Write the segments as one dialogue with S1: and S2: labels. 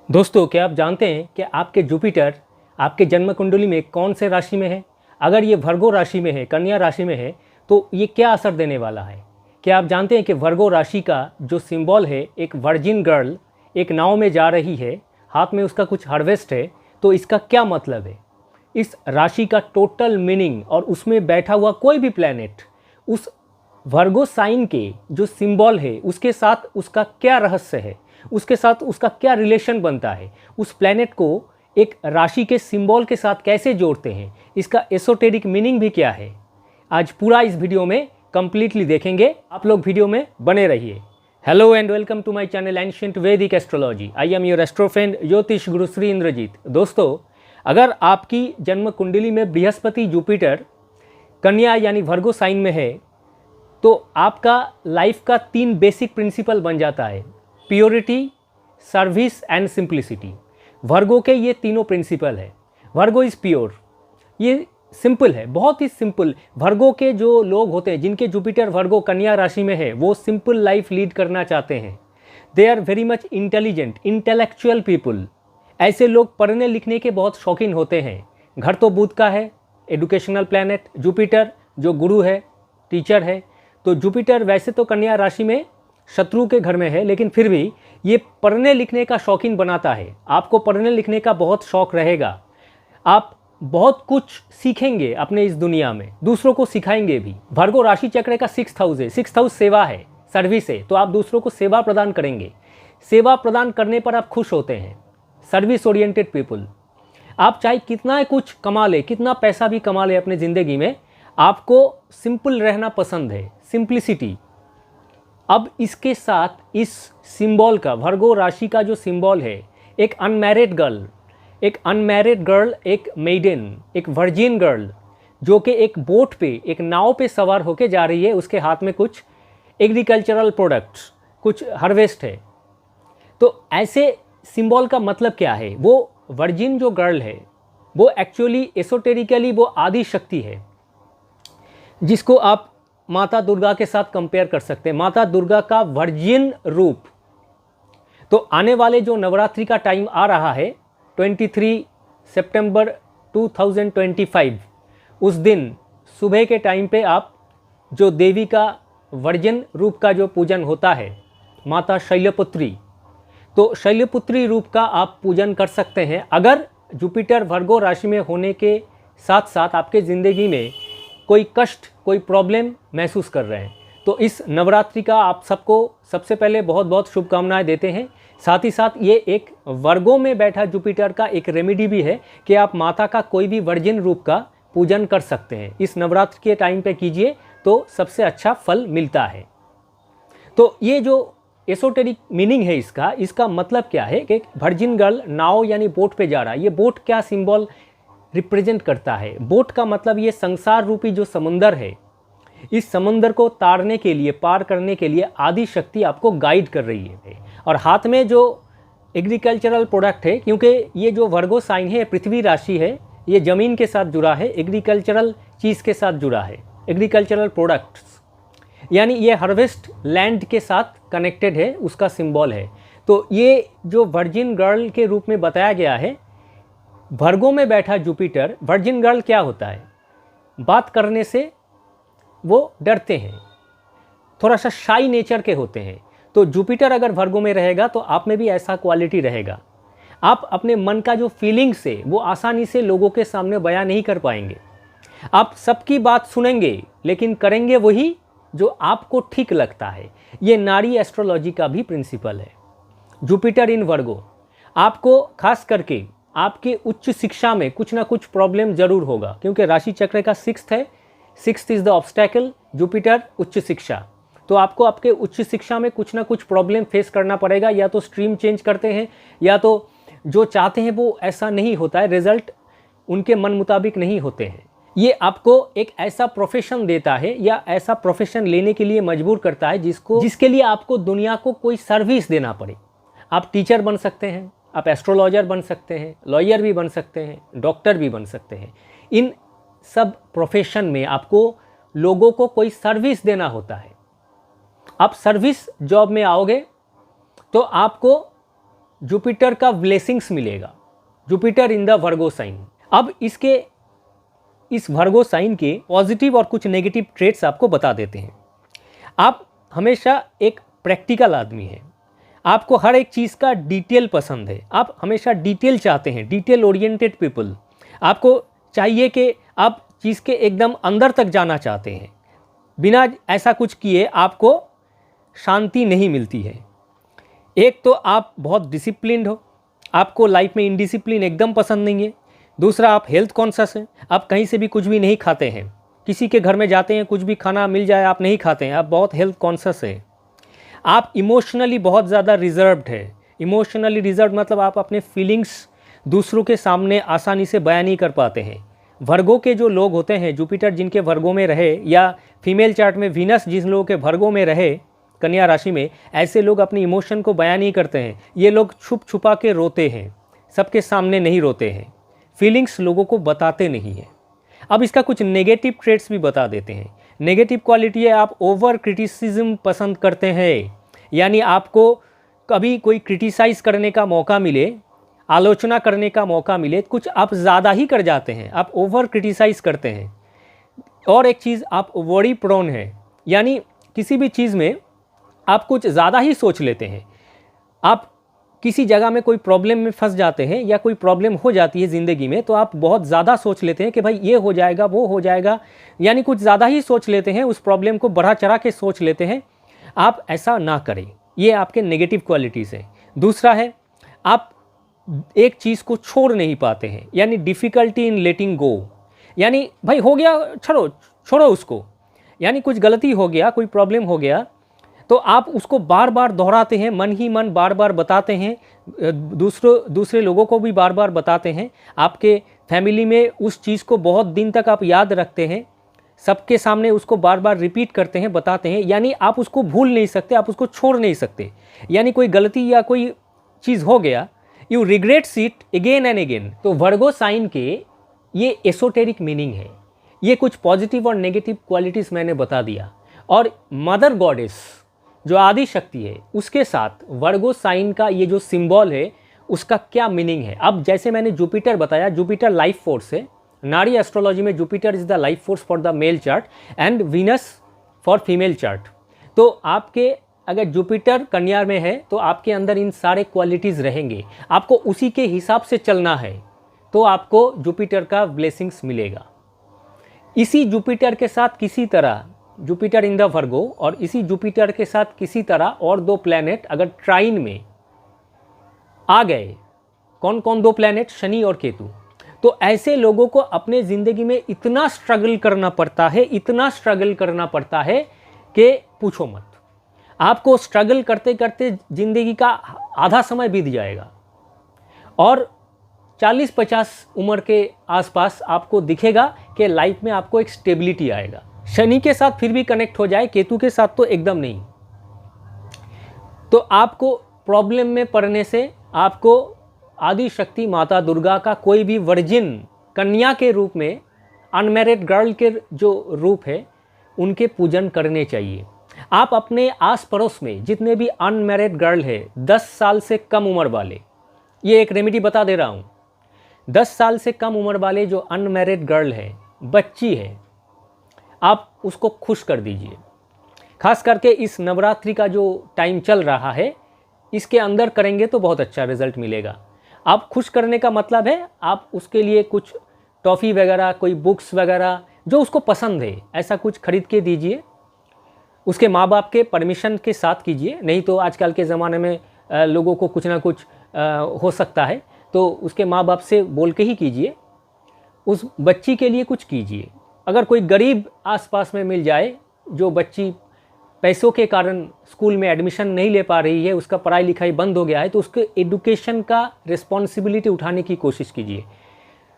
S1: दोस्तों, क्या आप जानते हैं कि आपके जुपिटर आपके जन्म कुंडली में कौन से राशि में है? अगर ये वर्गो राशि में है, कन्या राशि में है, तो ये क्या असर देने वाला है? क्या आप जानते हैं कि वर्गो राशि का जो सिंबल है, एक वर्जिन गर्ल एक नाव में जा रही है, हाथ में उसका कुछ हार्वेस्ट है, तो इसका क्या मतलब है? इस राशि का टोटल मीनिंग और उसमें बैठा हुआ कोई भी प्लैनेट उस वर्गो साइन के जो सिंबल है उसके साथ उसका क्या रहस्य है, उसके साथ उसका क्या रिलेशन बनता है, उस प्लैनेट को एक राशि के सिंबल के साथ कैसे जोड़ते हैं, इसका एसोटेरिक मीनिंग भी क्या है, आज पूरा इस वीडियो में कंप्लीटली देखेंगे। आप लोग वीडियो में बने रहिए। Hello and welcome to my channel ancient Vedic astrology. I am your astro friend ज्योतिष गुरु श्री इंद्रजीत। दोस्तों, अगर आपकी जन्म कुंडली में बृहस्पति जुपिटर कन्या यानी वर्गो साइन में है तो आपका लाइफ का 3 बेसिक प्रिंसिपल बन जाता है: प्योरिटी, सर्विस एंड सिंप्लिसिटी। वर्गो के ये तीनों प्रिंसिपल है। वर्गो इज़ प्योर, ये सिंपल है, बहुत ही सिंपल। वर्गो के जो लोग होते हैं जिनके जुपिटर वर्गो कन्या राशि में है, वो सिंपल लाइफ लीड करना चाहते हैं। They are very much intelligent, intellectual people. ऐसे लोग पढ़ने लिखने के बहुत शौकीन होते हैं। घर तो बुध का है, एडुकेशनल प्लैनेट। जुपिटर जो गुरु है, टीचर है, तो जुपिटर वैसे तो कन्या राशि में शत्रु के घर में है, लेकिन फिर भी ये पढ़ने लिखने का शौकीन बनाता है। आपको पढ़ने लिखने का बहुत शौक रहेगा, आप बहुत कुछ सीखेंगे अपने इस दुनिया में, दूसरों को सिखाएंगे भी। वर्गो राशि चक्र का 6th हाउस है। 6th हाउस सेवा है, सर्विस है, तो आप दूसरों को सेवा प्रदान करेंगे। सेवा प्रदान करने पर आप खुश होते हैं, सर्विस ओरिएंटेड पीपल। आप चाहे कितना कुछ कमा ले, कितना पैसा भी कमा ले अपने ज़िंदगी में, आपको सिंपल रहना पसंद है, सिंप्लिसिटी। अब इसके साथ इस सिंबल का, वर्गो राशि का जो सिंबल है, एक अनमैरिड गर्ल, एक मेडन, एक वर्जिन गर्ल जो कि एक बोट पे, एक नाव पे सवार होके जा रही है, उसके हाथ में कुछ एग्रीकल्चरल प्रोडक्ट्स, कुछ हार्वेस्ट है। तो ऐसे सिंबल का मतलब क्या है? वो वर्जिन जो गर्ल है वो एक्चुअली एसोटेरिकली वो आदि शक्ति है, जिसको आप माता दुर्गा के साथ कंपेयर कर सकते हैं। माता दुर्गा का वर्जिन रूप। तो आने वाले जो नवरात्रि का टाइम आ रहा है 23 सितंबर 2025, उस दिन सुबह के टाइम पे आप जो देवी का वर्जिन रूप का जो पूजन होता है, माता शैलपुत्री, तो शैलपुत्री रूप का आप पूजन कर सकते हैं। अगर जुपिटर वर्गो राशि में होने के साथ साथ आपके ज़िंदगी में कोई कष्ट, कोई प्रॉब्लम महसूस कर रहे हैं, तो इस नवरात्रि का आप सबको सबसे पहले बहुत बहुत शुभकामनाएं देते हैं। साथ ही साथ ये एक वर्गों में बैठा जुपिटर का एक रेमेडी भी है कि आप माता का कोई भी वर्जिन रूप का पूजन कर सकते हैं। इस नवरात्रि के टाइम पे कीजिए तो सबसे अच्छा फल मिलता है। तो ये जो एसोटेरिक मीनिंग है इसका मतलब क्या है कि वर्जिन गर्ल नाव यानी बोट पे जा रहा है। ये बोट क्या सिंबल रिप्रेजेंट करता है? बोट का मतलब ये संसार रूपी जो समुंदर है, इस समुंदर को तारने के लिए, पार करने के लिए आदि शक्ति आपको गाइड कर रही है। और हाथ में जो एग्रीकल्चरल प्रोडक्ट है, क्योंकि ये जो वर्गो साइन है पृथ्वी राशि है, ये ज़मीन के साथ जुड़ा है, एग्रीकल्चरल चीज़ के साथ जुड़ा है, एग्रीकल्चरल प्रोडक्ट्स, यानी ये हार्वेस्ट लैंड के साथ कनेक्टेड है, उसका सिंबल है। तो ये जो वर्जिन गर्ल के रूप में बताया गया है, वर्गो में बैठा जुपिटर। वर्जिन गर्ल क्या होता है? बात करने से वो डरते हैं, थोड़ा सा शाई नेचर के होते हैं। तो जुपिटर अगर वर्गो में रहेगा तो आप में भी ऐसा क्वालिटी रहेगा। आप अपने मन का जो फीलिंग्स है वो आसानी से लोगों के सामने बयां नहीं कर पाएंगे। आप सबकी बात सुनेंगे लेकिन करेंगे वही जो आपको ठीक लगता है। ये नारी एस्ट्रोलॉजी का भी प्रिंसिपल है। जुपिटर इन वर्गो आपको खास करके आपके उच्च शिक्षा में कुछ ना कुछ प्रॉब्लम जरूर होगा, क्योंकि राशि चक्र का 6th है। 6th is the obstacle, Jupiter उच्च शिक्षा। तो आपको आपके उच्च शिक्षा में कुछ ना कुछ प्रॉब्लम फेस करना पड़ेगा। या तो स्ट्रीम चेंज करते हैं, या तो जो चाहते हैं वो ऐसा नहीं होता है, रिजल्ट उनके मन मुताबिक नहीं होते हैं। ये आपको एक ऐसा प्रोफेशन देता है या ऐसा प्रोफेशन लेने के लिए मजबूर करता है जिसके लिए आपको दुनिया को कोई सर्विस देना पड़े। आप टीचर बन सकते हैं, आप एस्ट्रोलॉजर बन सकते हैं, लॉयर भी बन सकते हैं, डॉक्टर भी बन सकते हैं। इन सब प्रोफेशन में आपको लोगों को कोई सर्विस देना होता है। आप सर्विस जॉब में आओगे तो आपको जुपिटर का ब्लेसिंग्स मिलेगा, Jupiter in the Virgo sign. अब इस वर्गो साइन के पॉजिटिव और कुछ नेगेटिव ट्रेट्स आपको बता देते हैं। आप हमेशा एक प्रैक्टिकल आदमी हैं, आपको हर एक चीज़ का डिटेल पसंद है, आप हमेशा डिटेल चाहते हैं, डिटेल ओरिएंटेड पीपल। आपको चाहिए कि आप चीज़ के एकदम अंदर तक जाना चाहते हैं, बिना ऐसा कुछ किए आपको शांति नहीं मिलती है। एक तो आप बहुत डिसिप्लिन्ड हो, आपको लाइफ में इनडिसिप्लिन एकदम पसंद नहीं है। दूसरा, आप हेल्थ कॉन्शियस हैं, आप कहीं से भी कुछ भी नहीं खाते हैं, किसी के घर में जाते हैं कुछ भी खाना मिल जाए आप नहीं खाते हैं, आप बहुत हेल्थ कॉन्शियस हैं। आप इमोशनली बहुत ज़्यादा रिजर्व्ड है। इमोशनली रिजर्व मतलब आप अपने फीलिंग्स दूसरों के सामने आसानी से बयान नहीं कर पाते हैं। वर्गों के जो लोग होते हैं, जुपिटर जिनके वर्गों में रहे, या फीमेल चार्ट में वीनस जिन लोगों के वर्गों में रहे कन्या राशि में, ऐसे लोग अपनी इमोशन को बयान नहीं करते हैं। ये लोग छुप छुपा के रोते हैं, सबके सामने नहीं रोते हैं, फीलिंग्स लोगों को बताते नहीं हैं। अब इसका कुछ नेगेटिव ट्रेट्स भी बता देते हैं। नेगेटिव क्वालिटी है, आप ओवर क्रिटिसिज्म पसंद करते हैं, यानी आपको कभी कोई क्रिटिसाइज़ करने का मौका मिले, आलोचना करने का मौका मिले, कुछ आप ज़्यादा ही कर जाते हैं, आप ओवर क्रिटिसाइज़ करते हैं। और एक चीज़, आप वरी प्रोन है, यानी किसी भी चीज़ में आप कुछ ज़्यादा ही सोच लेते हैं। आप किसी जगह में कोई प्रॉब्लम में फंस जाते हैं या कोई प्रॉब्लम हो जाती है ज़िंदगी में, तो आप बहुत ज़्यादा सोच लेते हैं कि भाई ये हो जाएगा, वो हो जाएगा, यानी कुछ ज़्यादा ही सोच लेते हैं, उस प्रॉब्लम को बढ़ा चढ़ा के सोच लेते हैं। आप ऐसा ना करें, ये आपके नेगेटिव क्वालिटीज़ है। दूसरा है, आप एक चीज़ को छोड़ नहीं पाते हैं, यानी डिफ़िकल्टी इन लेटिंग गो, यानी भाई हो गया, छोड़ो उसको, यानी कुछ गलती हो गया, कोई प्रॉब्लम हो गया, तो आप उसको बार बार दोहराते हैं, मन ही मन बार बार बताते हैं, दूसरे लोगों को भी बार बार बताते हैं। आपके फैमिली में उस चीज़ को बहुत दिन तक आप याद रखते हैं, सबके सामने उसको बार बार रिपीट करते हैं, बताते हैं, यानी आप उसको भूल नहीं सकते, आप उसको छोड़ नहीं सकते। यानी कोई गलती या कोई चीज़ हो गया, you regrets it again and again. तो वर्गो साइन के ये एसोटेरिक मीनिंग है। ये कुछ पॉजिटिव और नेगेटिव क्वालिटीज़ मैंने बता दिया। और मदर गॉडेस जो आदि शक्ति है, उसके साथ वर्गो साइन का ये जो सिंबल है, उसका क्या मीनिंग है। अब जैसे मैंने जुपिटर बताया, जुपिटर लाइफ फोर्स है। नारी एस्ट्रोलॉजी में Jupiter is the life force for the male chart and Venus for female chart. तो आपके अगर जुपिटर कन्या में है तो आपके अंदर इन सारे क्वालिटीज़ रहेंगे, आपको उसी के हिसाब से चलना है, तो आपको जुपिटर का ब्लेसिंग्स मिलेगा। इसी जुपिटर के साथ किसी तरह, जुपिटर इन द वर्गो और इसी जुपिटर के साथ किसी तरह और दो प्लैनेट अगर ट्राइन में आ गए, कौन कौन दो प्लैनेट, शनि और केतु, तो ऐसे लोगों को अपने ज़िंदगी में इतना स्ट्रगल करना पड़ता है, इतना स्ट्रगल करना पड़ता है कि पूछो मत। आपको स्ट्रगल करते करते ज़िंदगी का आधा समय बीत जाएगा और 40-50 उम्र के आसपास आपको दिखेगा कि लाइफ में आपको एक स्टेबिलिटी आएगा। शनि के साथ फिर भी कनेक्ट हो जाए, केतु के साथ तो एकदम नहीं। तो आपको प्रॉब्लम में पड़ने से आपको आदि शक्ति माता दुर्गा का कोई भी वर्जिन कन्या के रूप में, अनमैरिड गर्ल के जो रूप है, उनके पूजन करने चाहिए। आप अपने आस पड़ोस में जितने भी अनमैरिड गर्ल है, 10 साल से कम उम्र वाले, ये एक रेमेडी बता दे रहा हूँ, 10 साल से कम उम्र वाले जो अनमैरिड गर्ल है, बच्ची है, आप उसको खुश कर दीजिए। खास करके इस नवरात्रि का जो टाइम चल रहा है, इसके अंदर करेंगे तो बहुत अच्छा रिजल्ट मिलेगा। आप खुश करने का मतलब है आप उसके लिए कुछ टॉफ़ी वगैरह, कोई बुक्स वगैरह जो उसको पसंद है, ऐसा कुछ खरीद के दीजिए। उसके माँ बाप के परमिशन के साथ कीजिए, नहीं तो आजकल के ज़माने में लोगों को कुछ ना कुछ हो सकता है, तो उसके माँ बाप से बोल के ही कीजिए। उस बच्ची के लिए कुछ कीजिए। अगर कोई गरीब आसपास में मिल जाए, जो बच्ची पैसों के कारण स्कूल में एडमिशन नहीं ले पा रही है, उसका पढ़ाई लिखाई बंद हो गया है, तो उसके एडुकेशन का रिस्पॉन्सिबिलिटी उठाने की कोशिश कीजिए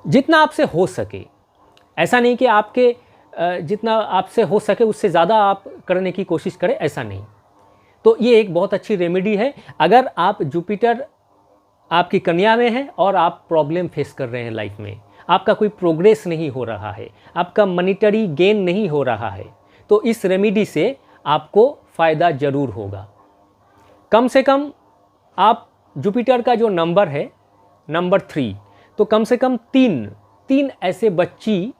S1: जितना आपसे हो सके। ऐसा नहीं कि आपके जितना आपसे हो सके उससे ज़्यादा आप करने की कोशिश करें, ऐसा नहीं। तो ये एक बहुत अच्छी रेमेडी है। अगर आप जुपिटर आपकी कन्या में है और आप प्रॉब्लम फेस कर रहे हैं लाइफ में, आपका कोई प्रोग्रेस नहीं हो रहा है, आपका मॉनेटरी गेन नहीं हो रहा है, तो इस रेमेडी से आपको फ़ायदा ज़रूर होगा। कम से कम आप जुपिटर का जो नंबर है नंबर 3, तो कम से कम तीन ऐसे बच्ची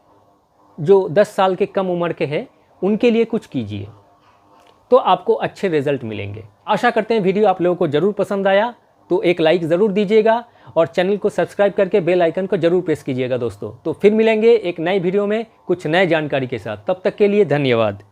S1: जो 10 साल के कम उम्र के हैं उनके लिए कुछ कीजिए, तो आपको अच्छे रिजल्ट मिलेंगे। आशा करते हैं वीडियो आप लोगों को ज़रूर पसंद आया, तो एक लाइक ज़रूर दीजिएगा और चैनल को सब्सक्राइब करके बेल आइकन को ज़रूर प्रेस कीजिएगा दोस्तों। तो फिर मिलेंगे एक नई वीडियो में कुछ नए जानकारी के साथ, तब तक के लिए धन्यवाद।